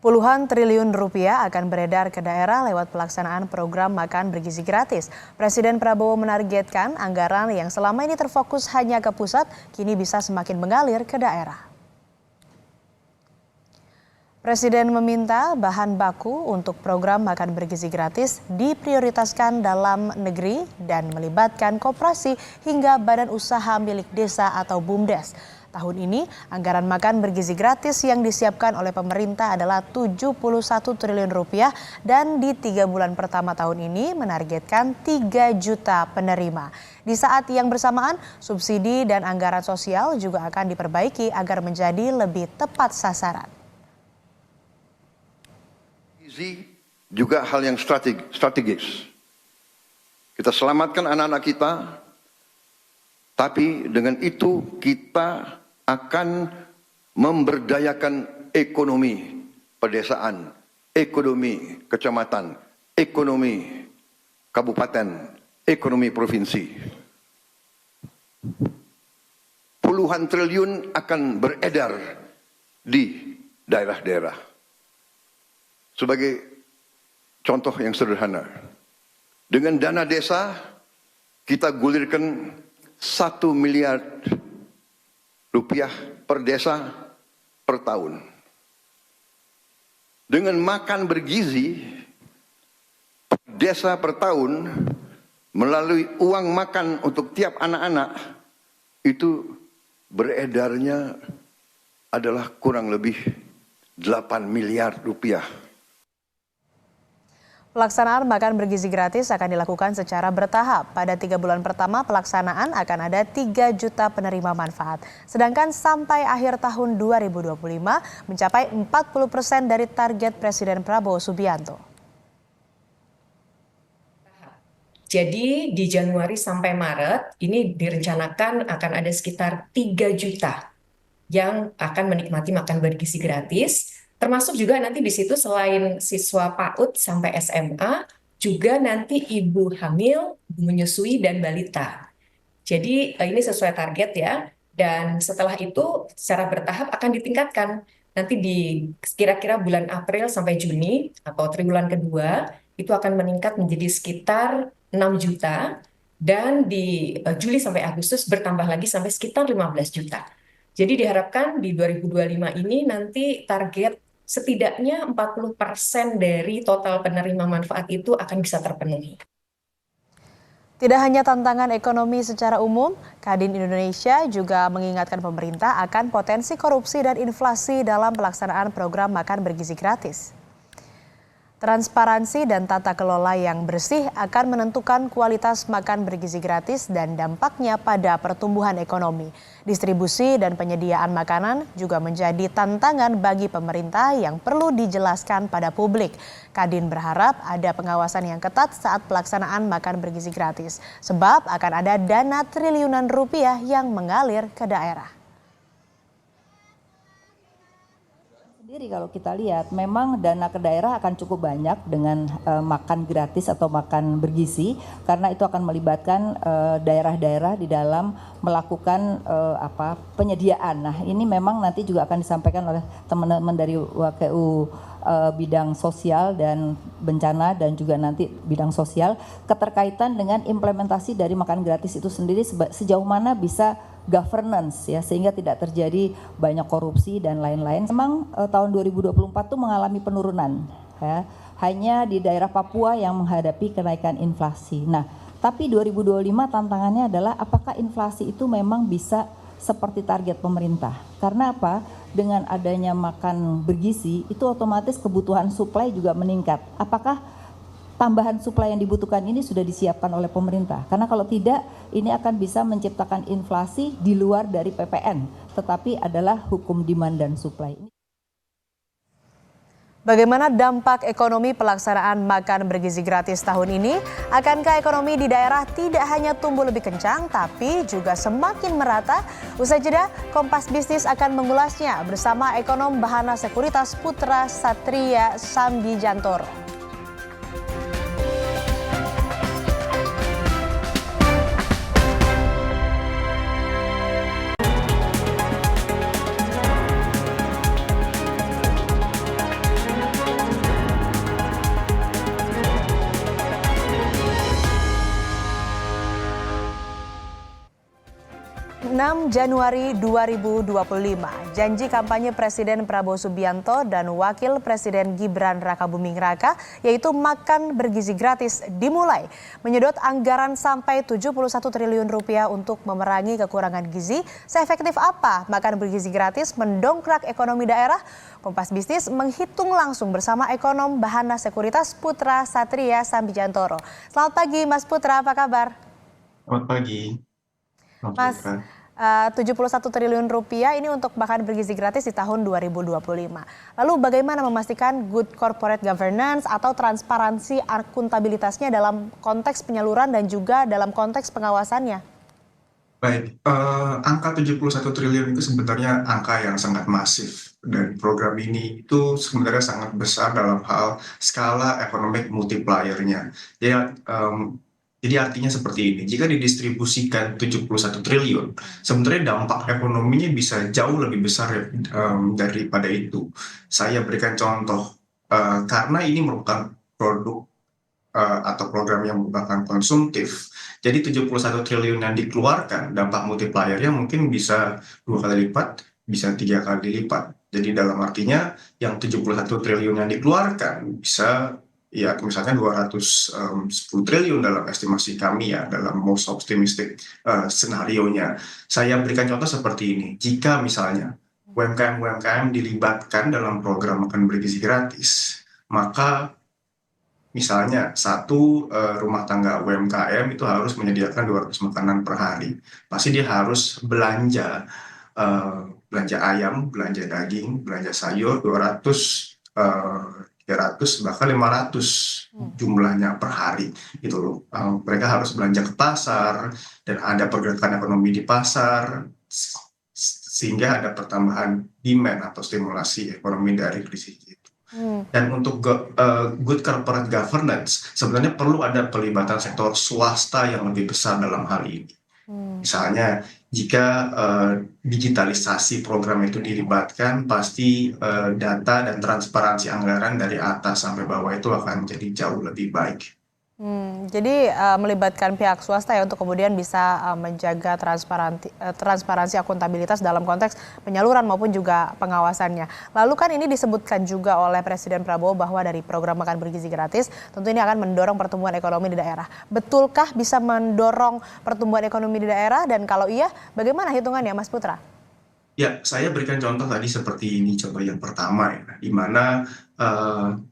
Puluhan triliun rupiah akan beredar ke daerah lewat pelaksanaan program makan bergizi gratis. Presiden Prabowo menargetkan anggaran yang selama ini terfokus hanya ke pusat, kini bisa semakin mengalir ke daerah. Presiden meminta bahan baku untuk program makan bergizi gratis diprioritaskan dalam negeri dan melibatkan koperasi hingga badan usaha milik desa atau BUMDes. Tahun ini, anggaran makan bergizi gratis yang disiapkan oleh pemerintah adalah 71 triliun rupiah dan di 3 bulan pertama tahun ini menargetkan 3 juta penerima. Di saat yang bersamaan, subsidi dan anggaran sosial juga akan diperbaiki agar menjadi lebih tepat sasaran. Gizi juga hal yang strategis. Kita selamatkan anak-anak kita, tapi dengan itu kita akan memberdayakan ekonomi pedesaan, ekonomi kecamatan, ekonomi kabupaten, ekonomi provinsi. Puluhan triliun akan beredar di daerah-daerah. Sebagai contoh yang sederhana, dengan dana desa kita gulirkan 1 miliar rupiah per desa per tahun. Dengan makan bergizi desa per tahun melalui uang makan untuk tiap anak-anak itu beredarnya adalah kurang lebih 8 miliar rupiah. Pelaksanaan makan bergizi gratis akan dilakukan secara bertahap. Pada 3 bulan pertama pelaksanaan akan ada 3 juta penerima manfaat. Sedangkan sampai akhir tahun 2025 mencapai 40% dari target Presiden Prabowo Subianto. Jadi di Januari sampai Maret ini direncanakan akan ada sekitar 3 juta yang akan menikmati makan bergizi gratis. Termasuk juga nanti di situ selain siswa PAUD sampai SMA, juga nanti ibu hamil, ibu menyusui, dan balita. Jadi ini sesuai target ya. Dan setelah itu secara bertahap akan ditingkatkan. Nanti di kira-kira bulan April sampai Juni atau triwulan kedua, itu akan meningkat menjadi sekitar 6 juta. Dan di Juli sampai Agustus bertambah lagi sampai sekitar 15 juta. Jadi diharapkan di 2025 ini nanti target setidaknya 40% dari total penerima manfaat itu akan bisa terpenuhi. Tidak hanya tantangan ekonomi secara umum, Kadin Indonesia juga mengingatkan pemerintah akan potensi korupsi dan inflasi dalam pelaksanaan program makan bergizi gratis. Transparansi dan tata kelola yang bersih akan menentukan kualitas makan bergizi gratis dan dampaknya pada pertumbuhan ekonomi. Distribusi dan penyediaan makanan juga menjadi tantangan bagi pemerintah yang perlu dijelaskan pada publik. Kadin berharap ada pengawasan yang ketat saat pelaksanaan makan bergizi gratis, sebab akan ada dana triliunan rupiah yang mengalir ke daerah. Kalau kita lihat memang dana ke daerah akan cukup banyak dengan makan gratis atau makan bergizi karena itu akan melibatkan daerah-daerah di dalam melakukan penyediaan. Nah, ini memang nanti juga akan disampaikan oleh teman-teman dari WKU bidang sosial dan bencana dan juga nanti bidang sosial keterkaitan dengan implementasi dari makan gratis itu sendiri sejauh mana bisa governance ya sehingga tidak terjadi banyak korupsi dan lain-lain. Memang tahun 2024 itu mengalami penurunan ya. Hanya di daerah Papua yang menghadapi kenaikan inflasi. Nah, tapi 2025 tantangannya adalah apakah inflasi itu memang bisa seperti target pemerintah. Karena apa? Dengan adanya makan bergizi itu otomatis kebutuhan suplai juga meningkat. Apakah tambahan suplai yang dibutuhkan ini sudah disiapkan oleh pemerintah? Karena kalau tidak, ini akan bisa menciptakan inflasi di luar dari PPN, tetapi adalah hukum demand dan supply. Bagaimana dampak ekonomi pelaksanaan makan bergizi gratis tahun ini? Akankah ekonomi di daerah tidak hanya tumbuh lebih kencang, tapi juga semakin merata? Usai jeda, Kompas Bisnis akan mengulasnya bersama ekonom Bahana Sekuritas Putra Satria Sambijantoro. 6 Januari 2025, janji kampanye Presiden Prabowo Subianto dan Wakil Presiden Gibran Rakabuming Raka yaitu makan bergizi gratis dimulai. Menyedot anggaran sampai 71 triliun rupiah untuk memerangi kekurangan gizi. Seefektif apa makan bergizi gratis mendongkrak ekonomi daerah? Kompas Bisnis menghitung langsung bersama ekonom Bahana Sekuritas Putra Satria Sambijantoro. Selamat pagi Mas Putra, apa kabar? Selamat pagi. Mas, 71 triliun rupiah ini untuk makan bergizi gratis di tahun 2025. Lalu bagaimana memastikan good corporate governance atau transparansi akuntabilitasnya dalam konteks penyaluran dan juga dalam konteks pengawasannya? Baik, angka 71 triliun itu sebenarnya angka yang sangat masif. Dan program ini itu sebenarnya sangat besar dalam hal skala economic multiplier-nya. Jadi artinya seperti ini, jika didistribusikan 71 triliun, sebenarnya dampak ekonominya bisa jauh lebih besar daripada itu. Saya berikan contoh, karena ini merupakan produk atau program yang merupakan konsumtif, jadi 71 triliun yang dikeluarkan, dampak multiplier-nya mungkin bisa 2 kali lipat, bisa 3 kali lipat. Jadi dalam artinya yang 71 triliun yang dikeluarkan bisa ya misalnya 210 triliun dalam estimasi kami ya, dalam most optimistic scenario-nya. Saya berikan contoh seperti ini, jika misalnya UMKM dilibatkan dalam program makan bergizi gratis, maka misalnya satu rumah tangga UMKM itu harus menyediakan 200 makanan per hari. Pasti dia harus belanja ayam, belanja daging, belanja sayur, 200, 300, bahkan 500 jumlahnya per hari gitu loh. Mereka harus belanja ke pasar dan ada pergerakan ekonomi di pasar sehingga ada pertambahan demand atau stimulasi ekonomi dari krisis itu. Dan untuk good corporate governance sebenarnya perlu ada pelibatan sektor swasta yang lebih besar dalam hal ini. Misalnya jika digitalisasi program itu dilibatkan, pasti data dan transparansi anggaran dari atas sampai bawah itu akan menjadi jauh lebih baik. Jadi melibatkan pihak swasta ya untuk kemudian bisa menjaga transparansi akuntabilitas dalam konteks penyaluran maupun juga pengawasannya. Lalu kan ini disebutkan juga oleh Presiden Prabowo bahwa dari program makan bergizi gratis tentu ini akan mendorong pertumbuhan ekonomi di daerah. Betulkah bisa mendorong pertumbuhan ekonomi di daerah dan kalau iya bagaimana hitungannya Mas Putra? Ya, saya berikan contoh tadi seperti ini, contoh yang pertama ya, di mana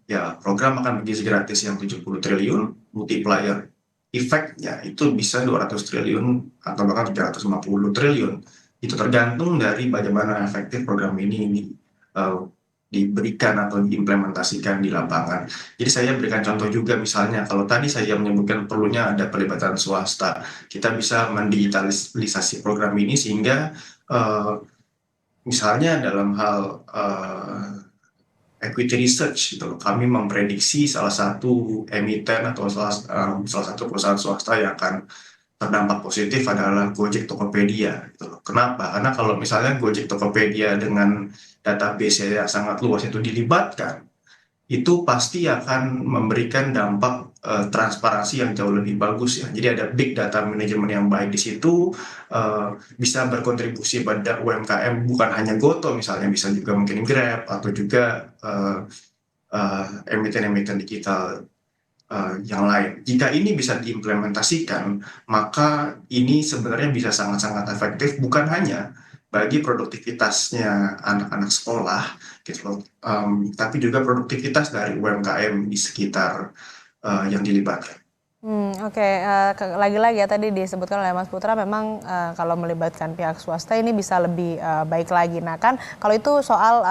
ya program makan bergizi gratis yang 70 triliun, multiplier efeknya itu bisa 200 triliun atau bahkan 350 triliun. Itu tergantung dari bagaimana efektif program ini diberikan atau diimplementasikan di lapangan. Jadi saya berikan contoh juga misalnya kalau tadi saya menyebutkan perlunya ada pelibatan swasta, kita bisa mendigitalisasi program ini sehingga misalnya dalam hal equity research gitu loh, kami memprediksi salah satu emiten atau salah satu perusahaan swasta yang akan terdampak positif adalah Gojek Tokopedia gitu loh. Kenapa? Karena kalau misalnya Gojek Tokopedia dengan database yang sangat luas itu dilibatkan, itu pasti akan memberikan dampak transparansi yang jauh lebih bagus ya. Jadi ada big data management yang baik di situ, bisa berkontribusi pada UMKM bukan hanya Goto misalnya, bisa juga mungkin Grab atau juga emiten-emiten digital yang lain. Jika ini bisa diimplementasikan, maka ini sebenarnya bisa sangat-sangat efektif bukan hanya bagi produktivitasnya anak-anak sekolah gitu loh, tapi juga produktivitas dari UMKM di sekitar yang dilibatkan. Oke, lagi-lagi ya tadi disebutkan oleh Mas Putra memang kalau melibatkan pihak swasta ini bisa lebih baik lagi. Nah kan kalau itu soal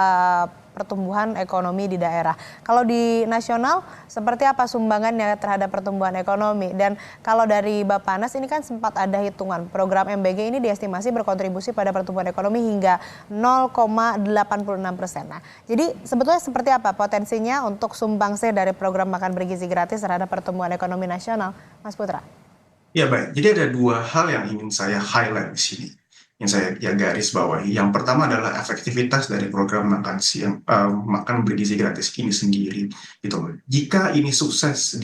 pertumbuhan ekonomi di daerah. Kalau di nasional seperti apa sumbangannya terhadap pertumbuhan ekonomi? Dan kalau dari Bappenas ini kan sempat ada hitungan program MBG ini diestimasi berkontribusi pada pertumbuhan ekonomi hingga 0,86%. Nah, jadi sebetulnya seperti apa potensinya untuk sumbangsi dari program makan bergizi gratis terhadap pertumbuhan ekonomi nasional, Mas Putra? Ya baik, jadi ada dua hal yang ingin saya highlight di sini, yang saya garis bawahi. Yang pertama adalah efektivitas dari program makan bergizi gratis ini sendiri gitu. Jika ini sukses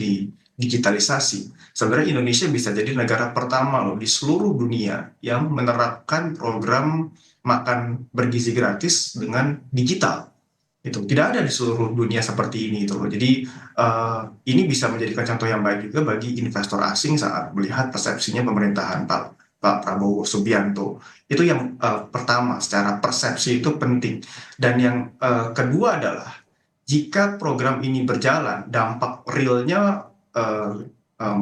digitalisasi. Sebenarnya Indonesia bisa jadi negara pertama loh di seluruh dunia yang menerapkan program makan bergizi gratis dengan digital. Itu tidak ada di seluruh dunia seperti ini itu loh. Jadi ini bisa menjadikan contoh yang baik juga bagi investor asing saat melihat persepsinya pemerintahan Pak Prabowo Subianto. Itu yang pertama, secara persepsi itu penting. Dan yang kedua adalah jika program ini berjalan, dampak realnya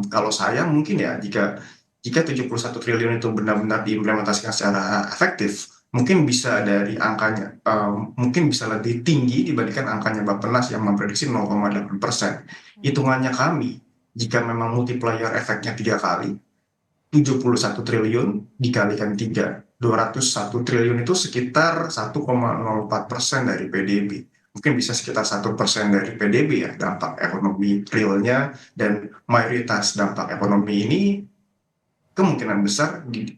kalau saya mungkin ya jika 71 triliun itu benar-benar diimplementasikan secara efektif, mungkin bisa dari angkanya, mungkin bisa lebih tinggi dibandingkan angkanya Bappenas yang memprediksi 0,8%. Hitungannya kami, jika memang multiplier efeknya 3 kali, 71 triliun dikalikan 3, 201 triliun itu sekitar 1,04% dari PDB. Mungkin bisa sekitar 1% dari PDB ya dampak ekonomi realnya, dan mayoritas dampak ekonomi ini kemungkinan besar di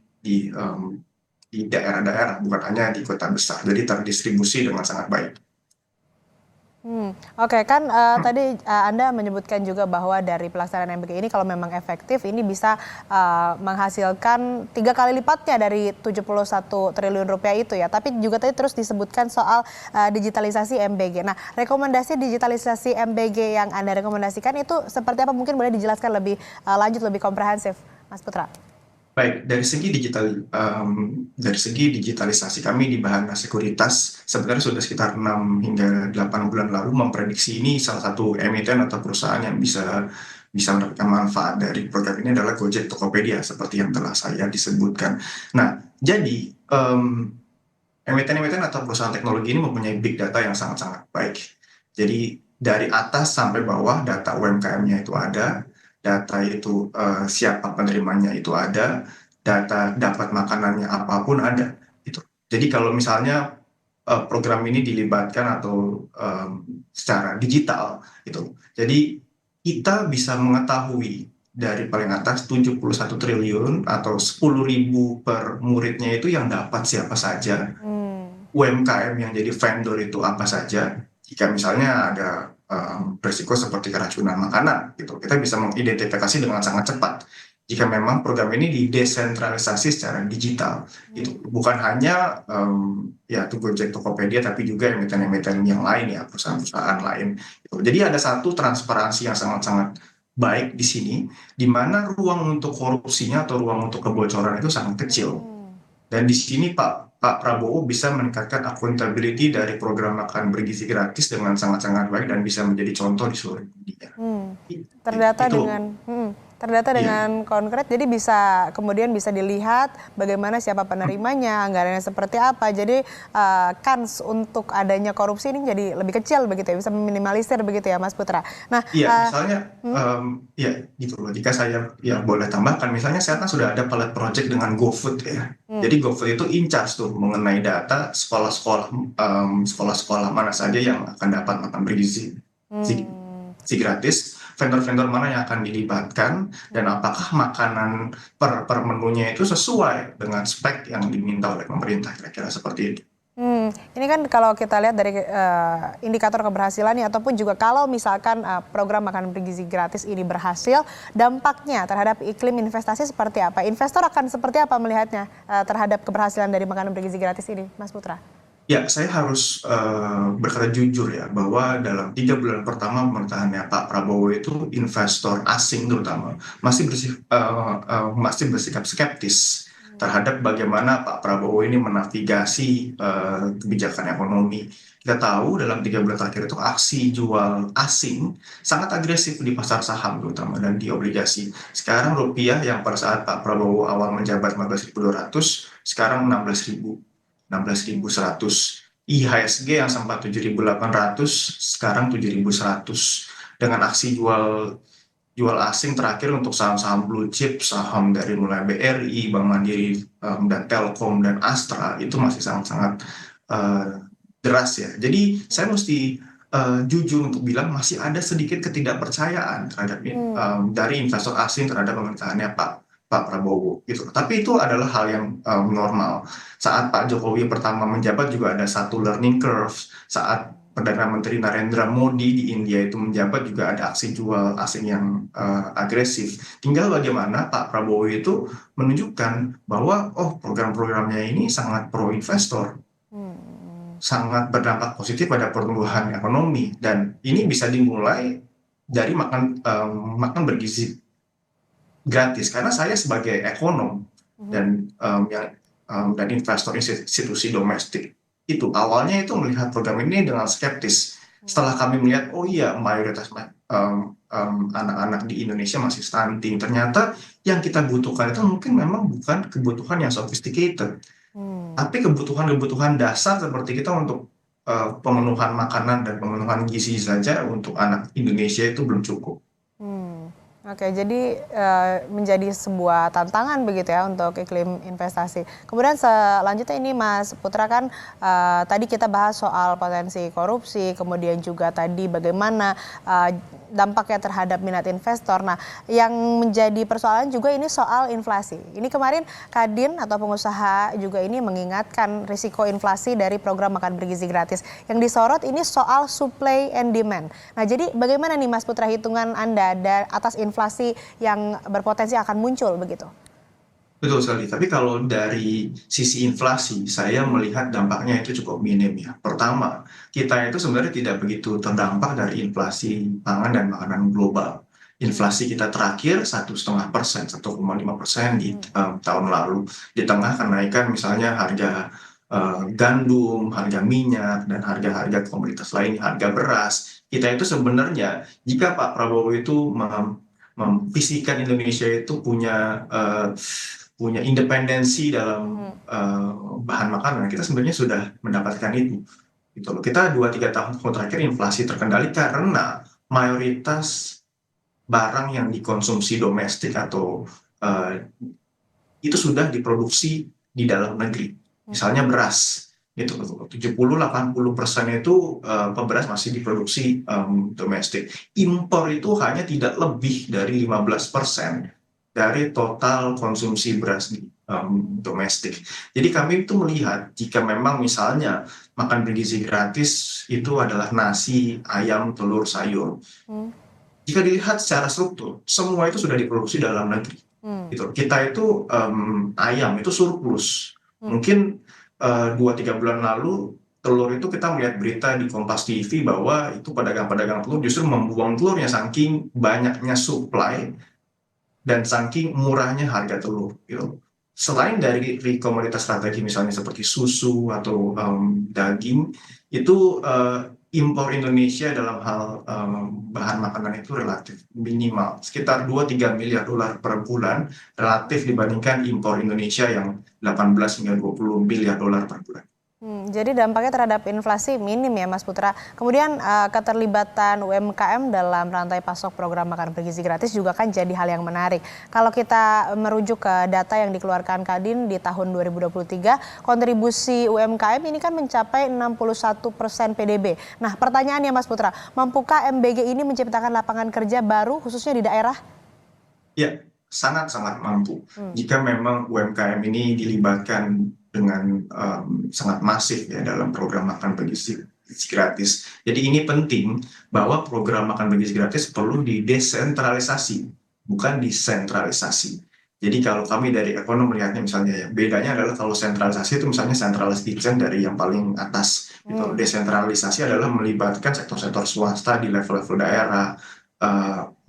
daerah-daerah, bukan hanya di kota besar. Jadi terdistribusi dengan sangat baik. Oke, kan tadi Anda menyebutkan juga bahwa dari pelaksanaan MBG ini kalau memang efektif ini bisa menghasilkan 3 kali lipatnya dari 71 triliun rupiah itu ya. Tapi juga tadi terus disebutkan soal digitalisasi MBG. Nah, rekomendasi digitalisasi MBG yang Anda rekomendasikan itu seperti apa? Mungkin boleh dijelaskan lebih lanjut, lebih komprehensif, Mas Putra. Baik, dari segi digitalisasi kami di Bahana Sekuritas sebenarnya sudah sekitar 6 hingga 8 bulan lalu memprediksi ini salah satu emiten atau perusahaan yang bisa mendapatkan manfaat dari program ini adalah Gojek Tokopedia seperti yang telah saya disebutkan. Nah, jadi emiten-emiten atau perusahaan teknologi ini mempunyai big data yang sangat-sangat baik. Jadi dari atas sampai bawah data UMKM-nya itu ada, data itu siapa penerimanya itu ada, data dapat makanannya apapun ada. Gitu. Jadi kalau misalnya program ini dilibatkan atau secara digital, gitu. Jadi kita bisa mengetahui dari paling atas 71 triliun atau 10.000 per muridnya itu yang dapat siapa saja. UMKM yang jadi vendor itu apa saja. Jika misalnya ada berisiko seperti keracunan makanan gitu, kita bisa mengidentifikasi dengan sangat cepat jika memang program ini didesentralisasi secara digital. Itu bukan hanya ya Gojek Tokopedia, tapi juga emiten-emiten yang lain ya, perusahaan-perusahaan lain gitu. Jadi ada satu transparansi yang sangat-sangat baik di sini, di mana ruang untuk korupsinya atau ruang untuk kebocoran itu sangat kecil. Dan di sini Pak Prabowo bisa meningkatkan accountability dari program makan bergizi gratis dengan sangat-sangat baik dan bisa menjadi contoh di seluruh dunia. Terdata dengan konkret, jadi kemudian bisa dilihat bagaimana siapa penerimanya, anggarannya seperti apa. Jadi kans untuk adanya korupsi ini jadi lebih kecil begitu ya, bisa meminimalisir begitu ya, Mas Putra. Nah, misalnya ya gitu loh. Jika saya boleh tambahkan, misalnya saya kan sudah ada pilot project dengan GoFood ya. Jadi GoFood itu in charge tuh mengenai data sekolah-sekolah mana saja yang akan dapat makan bergizi gratis, vendor-vendor mana yang akan dilibatkan, dan apakah makanan per menunya itu sesuai dengan spek yang diminta oleh pemerintah, kira-kira seperti itu. Ini kan kalau kita lihat dari indikator keberhasilannya ataupun juga kalau misalkan program makan bergizi gratis ini berhasil, dampaknya terhadap iklim investasi seperti apa? Investor akan seperti apa melihatnya terhadap keberhasilan dari makanan bergizi gratis ini, Mas Putra? Ya, saya harus berkata jujur ya, bahwa dalam 3 bulan pertama pemerintahannya Pak Prabowo itu investor asing terutama masih bersikap skeptis terhadap bagaimana Pak Prabowo ini menavigasi kebijakan ekonomi. Kita tahu dalam 3 bulan terakhir itu aksi jual asing sangat agresif di pasar saham terutama dan di obligasi. Sekarang rupiah yang pada saat Pak Prabowo awal menjabat 15.200, sekarang 16.100. IHSG yang sempat 7.800 sekarang 7.100, dengan aksi jual asing terakhir untuk saham-saham blue chip, saham dari mulai BRI, Bank Mandiri, dan Telkom dan Astra itu masih sangat-sangat deras ya. Jadi saya mesti jujur untuk bilang masih ada sedikit ketidakpercayaan terhadap dari investor asing terhadap pemerintahannya Pak Prabowo gitu. Tapi itu adalah hal yang normal. Saat Pak Jokowi pertama menjabat juga ada satu learning curve. Saat Perdana Menteri Narendra Modi di India itu menjabat juga ada aksi jual asing yang agresif. Tinggal bagaimana Pak Prabowo itu menunjukkan bahwa program-programnya ini sangat pro investor, sangat berdampak positif pada pertumbuhan ekonomi, dan ini bisa dimulai dari makan bergizi gratis. Karena saya sebagai ekonom dan dan investor institusi domestik itu awalnya itu melihat program ini dengan skeptis. Setelah kami melihat, oh iya, mayoritas anak-anak di Indonesia masih stunting. Ternyata yang kita butuhkan itu mungkin memang bukan kebutuhan yang sophisticated, tapi kebutuhan-kebutuhan dasar seperti kita untuk pemenuhan makanan dan pemenuhan gizi saja untuk anak Indonesia itu belum cukup. Oke, jadi menjadi sebuah tantangan begitu ya untuk iklim investasi. Kemudian selanjutnya ini Mas Putra kan tadi kita bahas soal potensi korupsi, kemudian juga tadi bagaimana dampaknya terhadap minat investor. Nah, yang menjadi persoalan juga ini soal inflasi. Ini kemarin Kadin atau pengusaha juga ini mengingatkan risiko inflasi dari program makan bergizi gratis. Yang disorot ini soal supply and demand. Nah, jadi bagaimana nih Mas Putra hitungan Anda atas inflasi yang berpotensi akan muncul begitu? Betul sekali, tapi kalau dari sisi inflasi, saya melihat dampaknya itu cukup minim ya. Pertama, kita itu sebenarnya tidak begitu terdampak dari inflasi pangan dan makanan global. Inflasi kita terakhir 1,5%, 1,5% di tahun lalu. Di tengah kenaikan misalnya harga gandum, harga minyak, dan harga-harga komoditas lain, harga beras. Kita itu sebenarnya, jika Pak Prabowo itu memvisikan Indonesia itu punya independensi dalam bahan makanan, kita sebenarnya sudah mendapatkan itu. Gitu loh. Kita 2-3 tahun terakhir inflasi terkendali karena mayoritas barang yang dikonsumsi domestik atau itu sudah diproduksi di dalam negeri. Misalnya beras, gitu, 70-80% itu beras masih diproduksi domestik. Impor itu hanya tidak lebih dari 15% dari total konsumsi beras di domestik. Jadi kami itu melihat jika memang misalnya makan bergizi gratis itu adalah nasi, ayam, telur, sayur. Jika dilihat secara struktur, semua itu sudah diproduksi dalam negeri. Gitu. Kita itu ayam itu surplus. Mungkin 2-3 bulan lalu telur itu kita melihat berita di Kompas TV bahwa itu pedagang-pedagang telur justru membuang telurnya saking banyaknya supply dan saking murahnya harga telur. Gitu. Selain dari komoditas strategi misalnya seperti susu atau daging, itu impor Indonesia dalam hal bahan makanan itu relatif minimal, sekitar 2-3 miliar dolar per bulan, relatif dibandingkan impor Indonesia yang 18 hingga 20 miliar dolar per bulan. Jadi dampaknya terhadap inflasi minim ya Mas Putra. Kemudian keterlibatan UMKM dalam rantai pasok program makan bergizi gratis juga kan jadi hal yang menarik. Kalau kita merujuk ke data yang dikeluarkan Kadin di tahun 2023, kontribusi UMKM ini kan mencapai 61% PDB. Nah, pertanyaannya Mas Putra, mampukah MBG ini menciptakan lapangan kerja baru khususnya di daerah? Ya, sangat-sangat mampu. Jika memang UMKM ini dilibatkan dengan sangat masif ya dalam program makan bergizi gratis. Jadi ini penting bahwa program makan bergizi gratis perlu didesentralisasi, bukan disentralisasi. Jadi kalau kami dari ekonom melihatnya misalnya ya, bedanya adalah kalau sentralisasi itu misalnya centralized kitchen dari yang paling atas. Gitu. Desentralisasi adalah melibatkan sektor-sektor swasta di level-level daerah,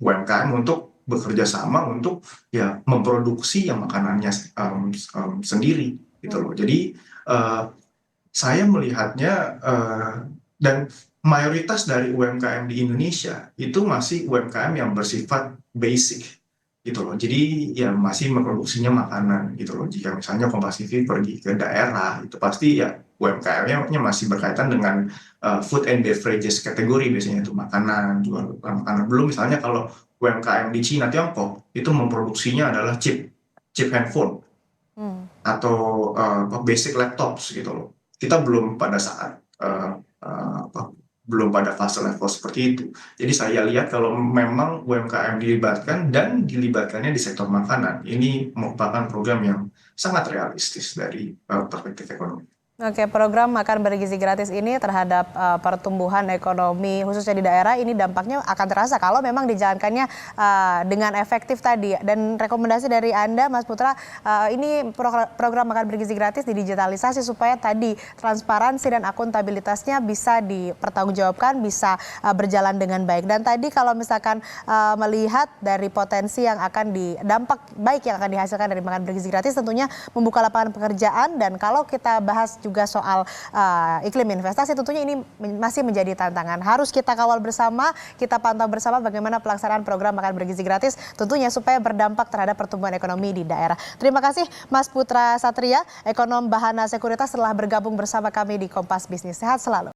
UMKM untuk bekerja sama untuk ya memproduksi yang makanannya sendiri. Gitu loh. Jadi saya melihatnya dan mayoritas dari UMKM di Indonesia itu masih UMKM yang bersifat basic gitu loh. Jadi ya masih memproduksinya makanan gitu loh. Jika misalnya Kompas TV pergi ke daerah itu pasti ya UMKM-nya masih berkaitan dengan food and beverages kategori, biasanya itu makanan, jual makanan. Belum misalnya kalau UMKM di Cina, Tiongkok itu memproduksinya adalah chip handphone atau basic laptops gitu loh. Kita belum pada saat belum pada fase level seperti itu. Jadi saya lihat kalau memang UMKM dilibatkan dan dilibatkannya di sektor makanan, ini merupakan program yang sangat realistis dari perspektif ekonomi. Oke, program makan bergizi gratis ini terhadap pertumbuhan ekonomi khususnya di daerah ini dampaknya akan terasa kalau memang dijalankannya dengan efektif tadi. Dan rekomendasi dari Anda, Mas Putra, ini program makan bergizi gratis didigitalisasi supaya tadi transparansi dan akuntabilitasnya bisa dipertanggungjawabkan, bisa berjalan dengan baik. Dan tadi kalau misalkan melihat dari potensi yang akan dampak baik yang akan dihasilkan dari makan bergizi gratis, tentunya membuka lapangan pekerjaan. Dan kalau kita bahas juga soal iklim investasi, tentunya ini masih menjadi tantangan. Harus kita kawal bersama, kita pantau bersama bagaimana pelaksanaan program makan bergizi gratis, tentunya supaya berdampak terhadap pertumbuhan ekonomi di daerah. Terima kasih Mas Putra Satria, ekonom Bahana Sekuritas, telah bergabung bersama kami di Kompas Bisnis. Sehat selalu.